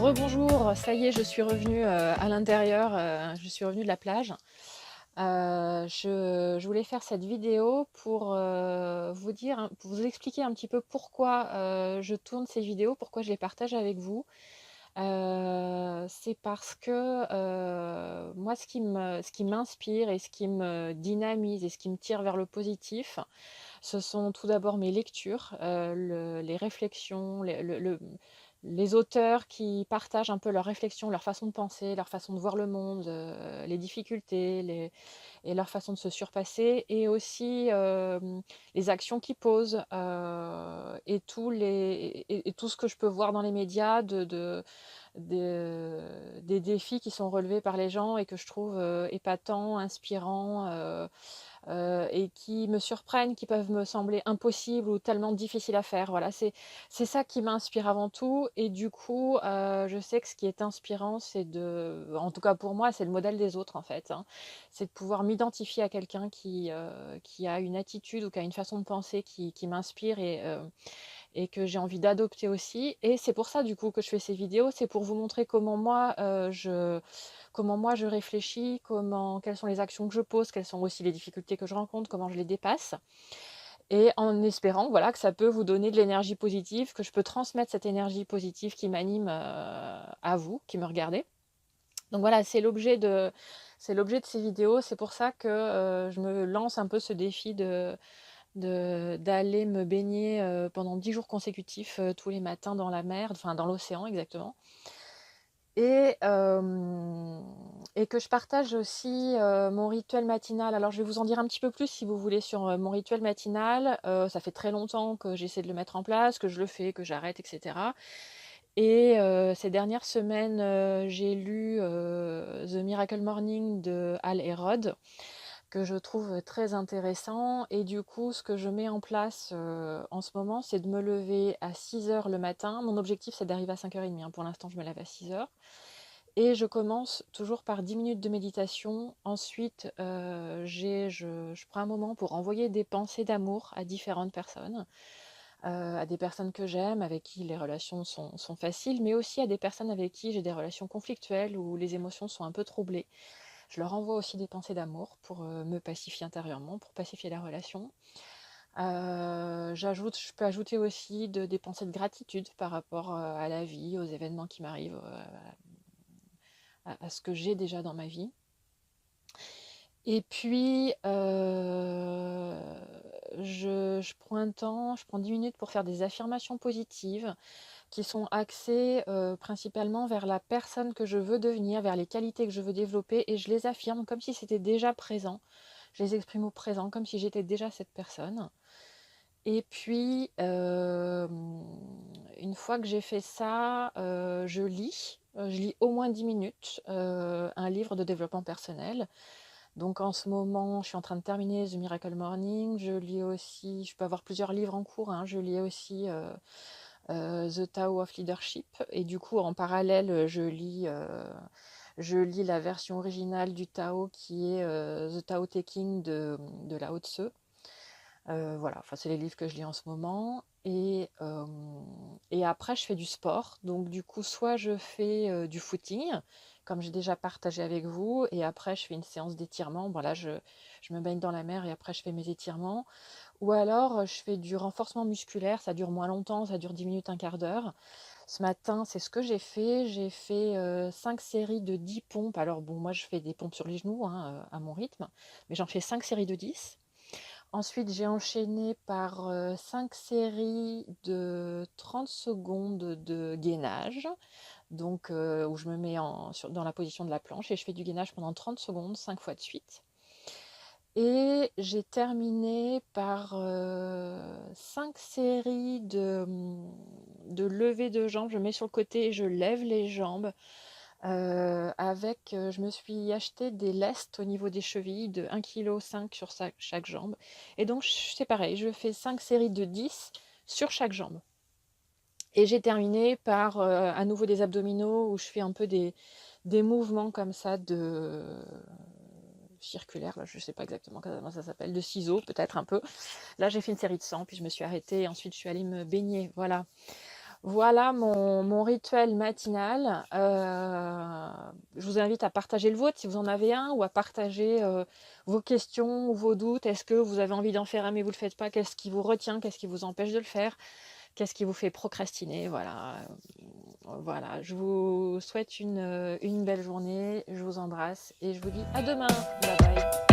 Rebonjour, ça y est, je suis revenue à l'intérieur, je suis revenue de la plage. Je voulais faire cette vidéo pour vous dire, pour vous expliquer un petit peu pourquoi je tourne ces vidéos, pourquoi je les partage avec vous. C'est parce que moi, ce qui m'inspire et ce qui me dynamise et ce qui me tire vers le positif, ce sont tout d'abord mes lectures, les réflexions, les auteurs qui partagent un peu leurs réflexions, leur façon de penser, leur façon de voir le monde, les difficultés, et leur façon de se surpasser, et aussi les actions qu'ils posent, et tout ce que je peux voir dans les médias des défis qui sont relevés par les gens et que je trouve épatants, inspirants, et qui me surprennent, qui peuvent me sembler impossibles ou tellement difficiles à faire. Voilà, c'est ça qui m'inspire avant tout. Et du coup, je sais que ce qui est inspirant, en tout cas pour moi, c'est le modèle des autres en fait, hein. C'est de pouvoir m'identifier à quelqu'un qui a une attitude ou qui a une façon de penser qui m'inspire et que j'ai envie d'adopter aussi. Et c'est pour ça du coup que je fais ces vidéos, c'est pour vous montrer comment moi je réfléchis, quelles sont les actions que je pose, quelles sont aussi les difficultés que je rencontre, comment je les dépasse. Et en espérant voilà, que ça peut vous donner de l'énergie positive, que je peux transmettre cette énergie positive qui m'anime à vous, qui me regardez. Donc voilà, c'est l'objet de ces vidéos. C'est pour ça que je me lance un peu ce défi d'aller me baigner pendant 10 jours consécutifs tous les matins dans la mer, enfin dans l'océan exactement. Et, euh, et que je partage aussi mon rituel matinal. Alors je vais vous en dire un petit peu plus si vous voulez sur mon rituel matinal. Ça fait très longtemps que j'essaie de le mettre en place, que je le fais, que j'arrête, etc. Et ces dernières semaines, j'ai lu The Miracle Morning de Hal Elrod, que je trouve très intéressant. Et du coup, ce que je mets en place en ce moment, c'est de me lever à 6 heures le matin. Mon objectif, c'est d'arriver à 5h30, hein. Pour l'instant, je me lève à 6 heures. Et je commence toujours par 10 minutes de méditation. Ensuite, je prends un moment pour envoyer des pensées d'amour à différentes personnes, à des personnes que j'aime, avec qui les relations sont faciles, mais aussi à des personnes avec qui j'ai des relations conflictuelles où les émotions sont un peu troublées. Je leur envoie aussi des pensées d'amour pour me pacifier intérieurement, pour pacifier la relation. Je peux ajouter aussi des pensées de gratitude par rapport à la vie, aux événements qui m'arrivent, à ce que j'ai déjà dans ma vie. Et puis, je prends un temps, je prends 10 minutes pour faire des affirmations positives qui sont axées principalement vers la personne que je veux devenir, vers les qualités que je veux développer, et je les affirme comme si c'était déjà présent. Je les exprime au présent, comme si j'étais déjà cette personne. Et puis, une fois que j'ai fait ça, je lis. Je lis au moins 10 minutes un livre de développement personnel. Donc en ce moment, je suis en train de terminer The Miracle Morning. Je lis aussi, je peux avoir plusieurs livres en cours, hein. Je lis aussi The Tao of Leadership. Et du coup, en parallèle, je lis la version originale du Tao qui est The Tao Te Ching de Lao Tse. Voilà, enfin, c'est les livres que je lis en ce moment. Et après, je fais du sport. Donc, du coup, soit je fais du footing, comme j'ai déjà partagé avec vous, et après, je fais une séance d'étirement. Voilà, je me baigne dans la mer et après, je fais mes étirements. Ou alors, je fais du renforcement musculaire. Ça dure moins longtemps, ça dure 10 minutes, un quart d'heure. Ce matin, c'est ce que j'ai fait. J'ai fait 5 séries de 10 pompes. Alors, bon, moi, je fais des pompes sur les genoux, hein, à mon rythme, mais j'en fais 5 séries de 10. Ensuite, j'ai enchaîné par 5 séries de 30 secondes de gainage, donc où je me mets dans la position de la planche et je fais du gainage pendant 30 secondes, 5 fois de suite. Et j'ai terminé par 5 séries de levées de jambes. Je mets sur le côté et je lève les jambes. Je me suis acheté des lestes au niveau des chevilles de 1,5 kg sur chaque jambe. Et donc, c'est pareil, je fais 5 séries de 10 sur chaque jambe. Et j'ai terminé par à nouveau des abdominaux où je fais un peu des mouvements comme ça circulaires, là, je ne sais pas exactement comment ça s'appelle, de ciseaux peut-être un peu. Là, j'ai fait une série de 100, puis je me suis arrêtée et ensuite je suis allée me baigner. Voilà. Voilà mon rituel matinal. Je vous invite à partager le vôtre si vous en avez un, ou à partager vos questions ou vos doutes. Est-ce que vous avez envie d'en faire un mais vous ne le faites pas? Qu'est-ce qui vous retient? Qu'est-ce qui vous empêche de le faire? Qu'est-ce qui vous fait procrastiner? Voilà. Voilà. Je vous souhaite une belle journée. Je vous embrasse et je vous dis à demain. Bye bye.